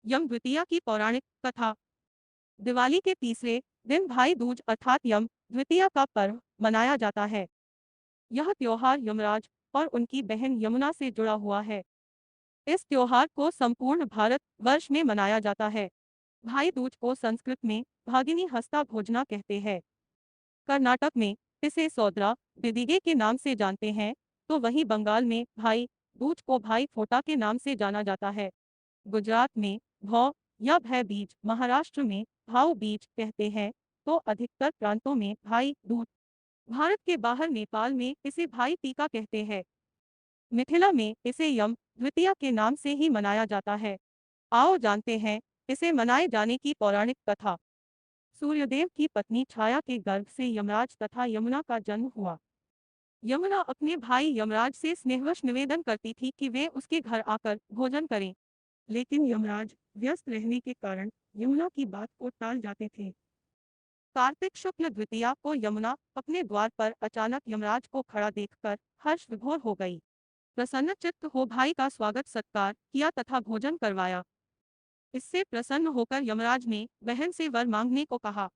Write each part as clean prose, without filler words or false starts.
यम द्वितीया की पौराणिक कथा। दिवाली के तीसरे दिन भाई दूज अर्थात यम द्वितीया का पर्व मनाया जाता है। यह त्योहार यमराज और उनकी बहन यमुना से जुड़ा हुआ है। इस त्योहार को संपूर्ण भारत वर्ष में मनाया जाता है। भाई दूज को संस्कृत में भागिनी हस्ता भोजना कहते हैं। कर्नाटक में इसे सौदरा दिदिगे के नाम से जानते हैं, तो वहीं बंगाल में भाई दूज को भाई फोटा के नाम से जाना जाता है। गुजरात में भौ या भय बीज, महाराष्ट्र में भाऊ बीज कहते हैं, तो अधिकतर प्रांतों में भाई दूज। भारत के बाहर नेपाल में इसे भाई टीका कहते हैं। मिथिला में इसे यम द्वितीया के नाम से ही मनाया जाता है। आओ जानते हैं इसे मनाए जाने की पौराणिक कथा। सूर्यदेव की पत्नी छाया के गर्भ से यमराज तथा यमुना का जन्म हुआ। यमुना अपने भाई यमराज से स्नेहवश निवेदन करती थी कि वे उसके घर आकर भोजन करें, लेकिन यमराज व्यस्त रहने के कारण यमुना की बात को टाल जाते थे। कार्तिक शुक्ल द्वितीया को यमुना अपने द्वार पर अचानक यमराज को खड़ा देखकर हर्ष विभोर हो गई। प्रसन्नचित्त हो भाई का स्वागत सत्कार किया तथा भोजन करवाया। इससे प्रसन्न होकर यमराज ने बहन से वर मांगने को कहा।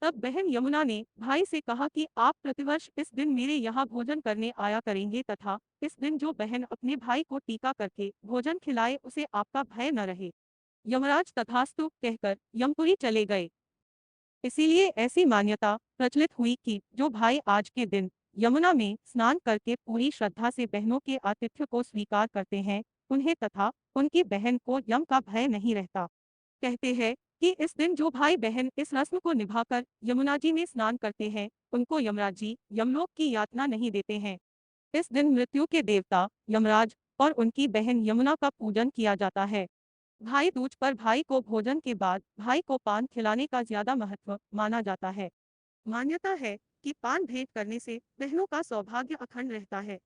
तब बहन यमुना ने भाई से कहा कि आप प्रतिवर्ष इस दिन मेरे यहाँ भोजन करने आया करेंगे तथा इस दिन जो बहन अपने भाई को टीका करके भोजन खिलाए उसे आपका भय न रहे। यमराज तथास्तु कहकर यमपुरी चले गए। इसीलिए ऐसी मान्यता प्रचलित हुई कि जो भाई आज के दिन यमुना में स्नान करके पूरी श्रद्धा से बहनों के आतिथ्य को स्वीकार करते हैं, उन्हें तथा उनकी बहन को यम का भय नहीं रहता। कहते हैं कि इस दिन जो भाई बहन इस रस्म को निभाकर यमुना जी में स्नान करते हैं, उनको यमराज जी यमलोक की यातना नहीं देते हैं। इस दिन मृत्यु के देवता यमराज और उनकी बहन यमुना का पूजन किया जाता है। भाई दूज पर भाई को भोजन के बाद भाई को पान खिलाने का ज्यादा महत्व माना जाता है। मान्यता है कि पान भेंट करने से बहनों का सौभाग्य अखंड रहता है।